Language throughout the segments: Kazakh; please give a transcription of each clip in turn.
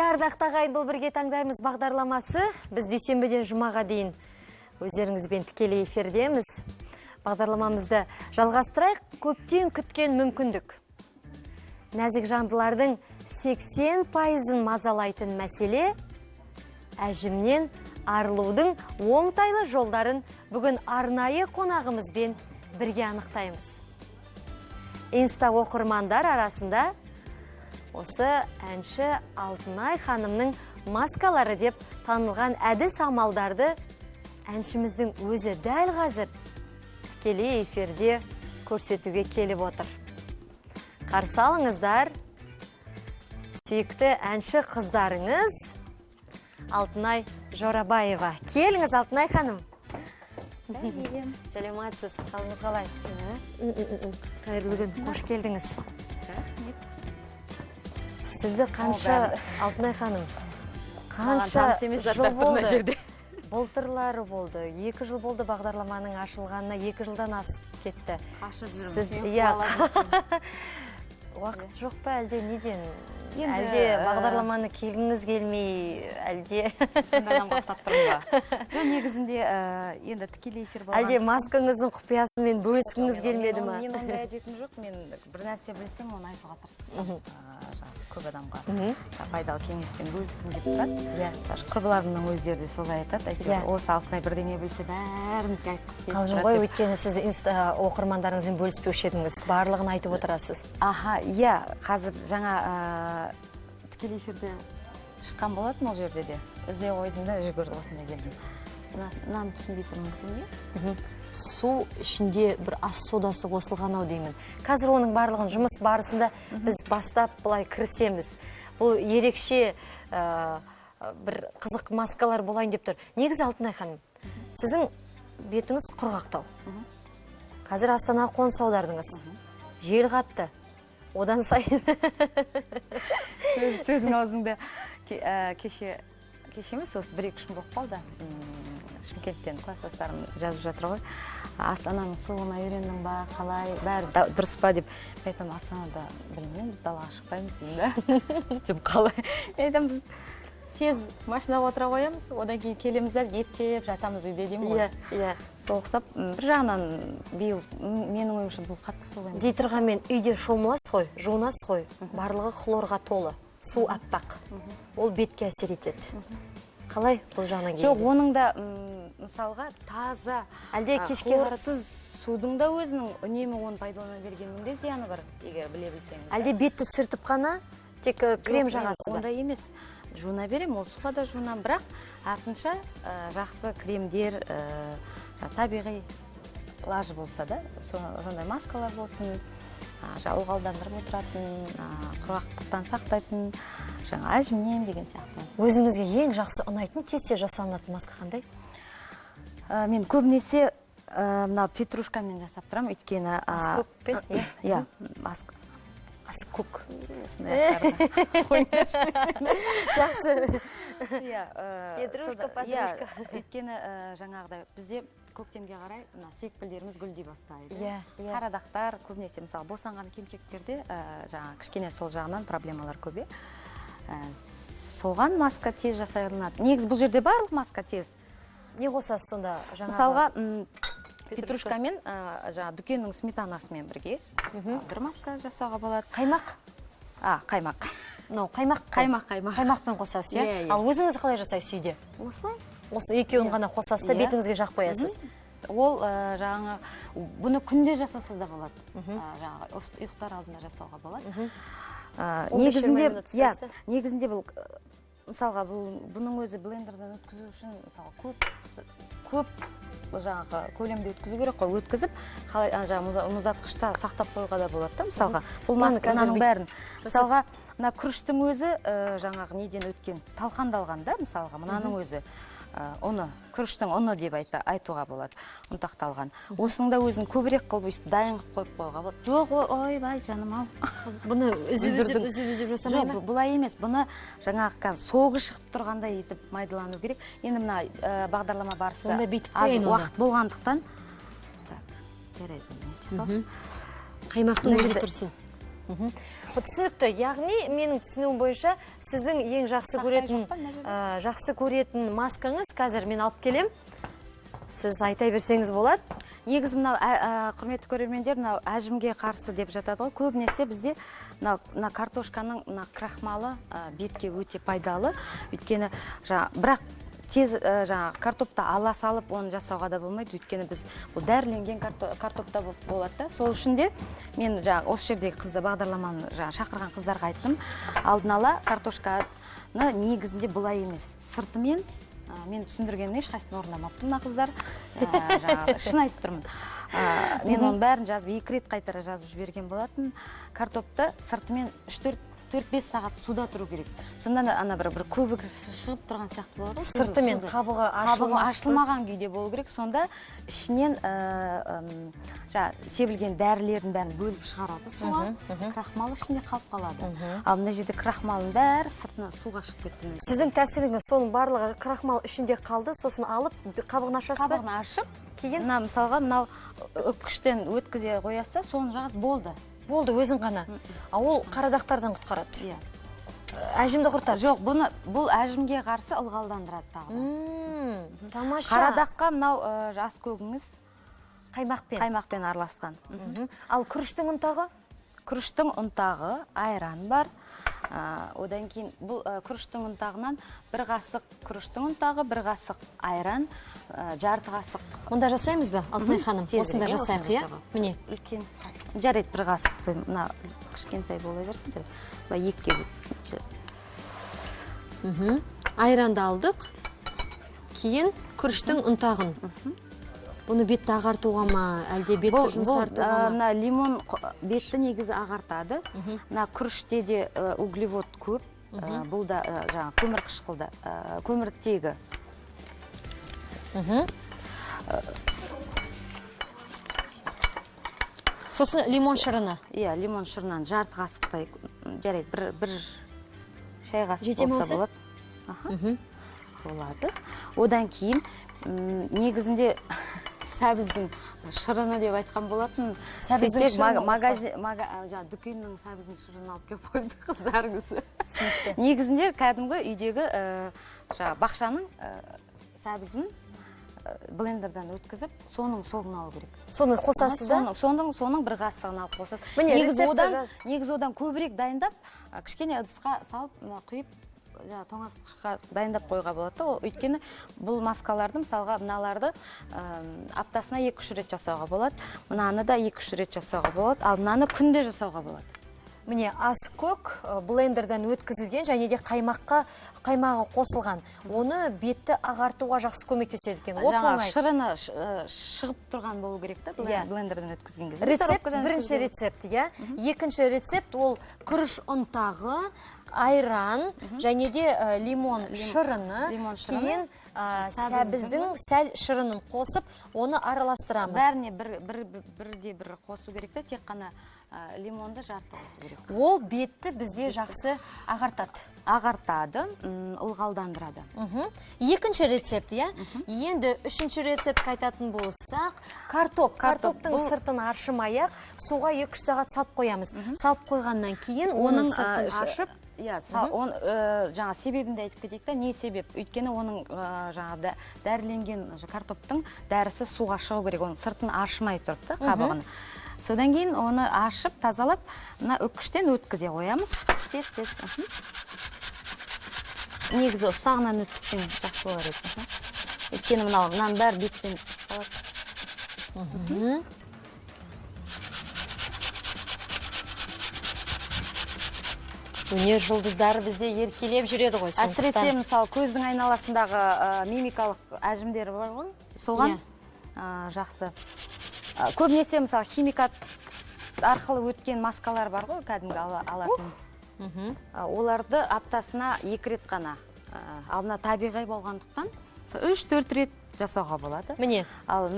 Ардақты ағайын, бұл бірге таңдаймыз бағдарламасы. Біз дүйсенбіден жұмаға дейін өздеріңізбен тікелей эфирдеміз. Бағдарламамызды жалғастырайық, көптен күткен мүмкіндік. Нәзік жандылардың 80%-ын мазалайтын мәселе әжімнен арылудың оңтайлы жолдарын бүгін арнайы қонағымызбен бірге анықтаймыз. Инста оқырмандар арасында осы әнші Алтынай ханымның маскалары деп танылған әдіс амалдарды әншіміздің өзі дәл қазір тікелей эфирде көрсетуге келіп отыр. Қарсы алыңыздар, сүйікті әнші қыздарыңыз Алтынай Жорабаева. Келіңіз, Алтынай ханым. Сәлематсыз, қалыңыз қалай? Қайырлы күн, қош келдіңіз. Сізді қанша, Алтынай ханым, қанша жыл болды? Былтырлары болды. 2 жыл болды бағдарламаның ашылғанына, 2 жылдан асып кетті. Сіз, уақыт жоқ па әлде неден? Әлде бағдарламаны келгіңіз келмей, әлде... Сондайдан қақсап тұрмын ба? Негізінде енді тікелей эфир болған. Әлде маскаңыздың құпиясымен бөліскіңіз келмеді ма? Мен ондай әдетім жоқ. Мен бір нәрсе білсем, оны айтуға тырысып көп адамға пайдалы кеңеспен бөліскім деп тұрады. Құрбыларымның өздері де солай айтады. Осы Алтынай бірдеңе білсе, бәрімізге айтқысы келіп қалжың ғой, өйткені сіз оқырмандарыңызбен бөліспеуші едіңіз, барлығын айтып отырасыз. Қазір жаңа тікелей эфирде шыққан болатын ол жерде де. Үзе қойдым да жүгірді осында келдім. Мынаны түсінбей тұрмын мүмкін. Су ішінде бір ас содасы қосылған-ау деймін. Қазір оның барлығын жұмыс барысында біз бастап былай кірісеміз. Бұл ерекше бір қызық маскалар болайын деп тұр. Негізі Алтынай ханым, сіздің бетіңіз құрғақтау. Қазір Астанаға қоныс аудардыңыз. Жел қатты. Одан сайын. Сөзің аузыңда кеше емес, осы 1-2 күн болып қалды. Шымкенттен класстастарым жазып жатыр ғой. Астананың суына үйрендің ба, қалай, бәрі дұрыс па деп. Мен айтам, Астанада білмеймін, біз далаға шықпаймыз деймін да. Сөйтіп қалай. Мен айтам, біз тез машинаға отыра қоямыз, одан кейін келеміз да ет жеп жатамыз үйде деймін ғой. Сол ұқсап, бір жағынан биыл менің ойымша бұл қатты су емес. Дей тұрғанмен үйде шомыласыз ғой, жуынасыз ғой, барлығы хлорға толы. Су аппақ. Ол бетке әсер етеді. Қалай бұл жағынан келді? Жоқ, оның да мысалға таза, әлде кешке хлорсыз судың да өзінің үнемі оны пайдалана бергеннің де зияны бар, егер біле білсеңіз. Әлде бетті сүртіп қана тек крем жағасыз ба? Онда емес. Жуына берем, ол суға да жуынам, бірақ артынша жақсы кремдер, табиғи лажы болса да, сондай маскалар болсын, ылғалдандырып отыратын, құрғақтықтан сақтайтын, жаңа әжімнен деген сияқты. Өзіңізге ең жақсы ұнайтын тез жасалынатын маска қандай? Мен көбінесе петрушкамен жасап тұрам, өйткені... Аскөкпен? Иә, аскөк. Жақсы. Петрушка, патрушка. Өйткені жаңағыдай бізде көктемге қарай секпілдеріміз гүлдей бастайды. Қарадақтар, көбінесе мысалы босанған келіншектерде кішкене сол жағынан проблемалар көбе. Соған маска тез жасайланады. Негіз бұл жерде барлық маска тез. Не қосасыз сонда жаңағы? Мысалға петрушкамен дүкеннің сметанасымен бірге бір маска жасауға болады. Қаймақ? Қаймақ. Қаймақпен қосасыз, иә? Ал өзіңіз қалай жасайсыз үйде? Осылай. Осы екеуін ғана қосасыз да бетіңізге жақ қоясыз. Ол жаңағы бұны күнде жасаса да болады. Жаңағы ұйықтар алдында жасауға болады. Негізінде бұл мысалға бұның өзі блендерден өткізу үшін мысалға көп жаңағы көлемде өткізу керек қой, өткізіп мұздатқышта сақтап қоюға да болады да мысалға. Бұл масканың бәрін. Мысалға мына күріштің өзі жаңағы неден өткен талқандалған да мысалға мынаның өзі оны күріштің ұны деп айтуға болады, ұнтақталған. Осының да өзін көбірек қылып дайын қылып қойып қойға болады. Жоқ, ойбай жаным ау. Бұны үзіп жасамай ма? Жоқ, бұлай емес. Бұны жаңағы соғы шығып тұрғандай етіп майдалану керек. Енді мына бағдарлама барысы аз уақыт болғандықтан. Жарайды. Қаймақтың өзі тұрсын. Түсінікті, яғни менің түсінуім бойынша сіздің ең жақсы көретін маскаңыз қазір мен алып келем. Сіз айта берсеңіз болады. Негізі мынау құрметті көрермендер, мынау әжімге қарсы деп жатады ғой. Көбінесе бізде мына картошканың крахмалы бетке өте пайдалы. Өйткені бірақ тез картопты ала салып, оны жасауға да болмайды. Өйткені біз бұл дәріленген картопта болады да. Сол үшін де мен осы жердегі бағдарламаны шақырған қыздарға айттым. Алдын ала картошканы негізінде бұлай емес. Сыртымен мен түсіндіргенімде ешқайсысын орындамапты мына қыздар. Шын айтып тұрмын. Мен оның бәрін жазып, 2 рет қайтара жазып жіберген болатын. Картопты сыртымен 4-5 сағат суда тұру керек. Сонда ана бір көбік шығып тұрған сияқты болады. Сыртымен қабығы ашылмаған күйде болу керек. Сонда ішінен себілген дәрілерін бәрін бөліп шығарады суға. Крахмал ішінде қалып қалады. Ал мына жерде крахмалын бәрі сыртына суға шығып кетті. Сіздің тәсіліңіз соның барлығы крахмал ішінде қалды, сосын алып қабығын ашасыз ба? Қабығын ашып, кейін мысалға мынау үккіштен өткізе қоясыз, соны жағыз болды. Болды, өзің ғана. Ол қарадақтардан құтқарады. Әжімді құртады. Жоқ, бұл әжімге қарсы ылғалдандырады тағы. Тамаша. Қарадаққа мынау жас көгіңіз қаймақпен араласқан. Ал күріштің ұнтағы? Күріштің ұнтағы, айран бар. Одан кейін бұл күріштің ұнтағынан 1 қасық күріштің ұнтағы, 1 қасық айран, жарты қасық. Онда жасаймыз ба, Алтынай ханым? Осында жасайық, иә? Міне. Үлкен қасық. Жарайды, 1 қасық қойым. Мына кішкентай бола берсін. Бұл 2. Айранды алдық. Кейін күріштің ұнтағын. Бұны бетті ағартуға ма, әлде бетті жұмсартуға ма? Лимон бетті негізі ағартады. Күріште де углевод көп. Бұл да көмір қышқылды, көміртегі. Сосын лимон шырыны? Иә, лимон шырынан жарты қасықтай, жарайды, 1 шай қасық болса болады. Болады. Одан кейін негізінде сәбіздің шырыны деп айтқан болатын. Сәбіздің дүкеннің сәбіздің шырынын алып кеп қойды қыздарыңыз. Негізінде кәдімгі үйдегі бақшаның сәбізін блендерден өткізіп, соның соғын алу керек. Соны қосасыз да? Соның 1 қасығын алып қосасыз. Негіз одан көбірек дайындап, кішкене ыдысқа салып, құйып, тоңазытқышқа дайындап қойға болады. Өйткені бұл маскаларды, мысалға мыналарды аптасына 2-3 рет жасауға болады. Мынаны да 2-3 рет жасауға болады. Ал мынаны күнде жасауға болады. Міне аскөк блендерден өткізілген және де қаймағы қосылған. Оны бетті ағартуға жақсы көмектеседі екен. Шырыны шығып тұрған болу керек та, блендерден өткізген кезде. Рецепт, бірінші рецепт, екінші рецепт ол күріш ұнтағы, айран және де лимон шырыны, кейін сәбіздің сәл шырынын қосып, оны араластырамыз. Бәріне бір қосу керек та, тек қана лимонды жарты қосу керек. Ол бетті бізде жақсы ағартады, ылғалдандырады. Екінші рецепт, енді үшінші рецепт қайтатын болсақ, картоптың сыртын аршымай-ақ суға 2-3 сағат салып қоямыз. Салып қойғаннан кейін оның сыртын ашып, жаңа себебінде айтып кетейік та, не себеп? Өйткені оның дәріленген картоптың дәрісі суға шығу керек, оның сыртын ашымай тұрып та, қабығын. Содан кейін оны ашып, тазалап, үккіштен өткізе қоямыз. Тез. Негізі ұсағынан өткізсең жақсы болар еді. Өйткені мынаның бәрі беттен қалады. Өнер жұлдыздары бізде еркелеп жүреді ғой. Әсіресе, мысалы, көздің айналасындағы мимикалық әжімдері бар ғой, соған жақсы. Көбінесе, мысалы, химикат арқылы өткен маскалар бар ғой, кәдімгі алатын. Оларды аптасына 2 рет қана. Ал мына табиғи болғандықтан 3-4 рет жасауға болады. Міне. Ал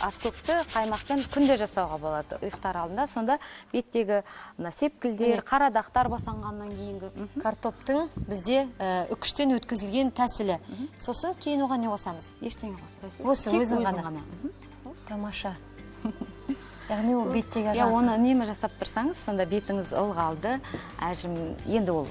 аскөкті қаймақпен күнде жасауға болады ұйықтар алдында. Сонда беттегі сепкілдер, қарадақтар босанғаннан кейінгі. Картоптың бізде үкіштен өткізілген тәсілі. Сосын кейін оған не қосамыз? Ештеңе қоспайсыз. Осы өзің ғана. Тамаша. яғни ол беттегі оны үнемі жасап тұрсаңыз, сонда бетіңіз ылғалды, әжім, енді ол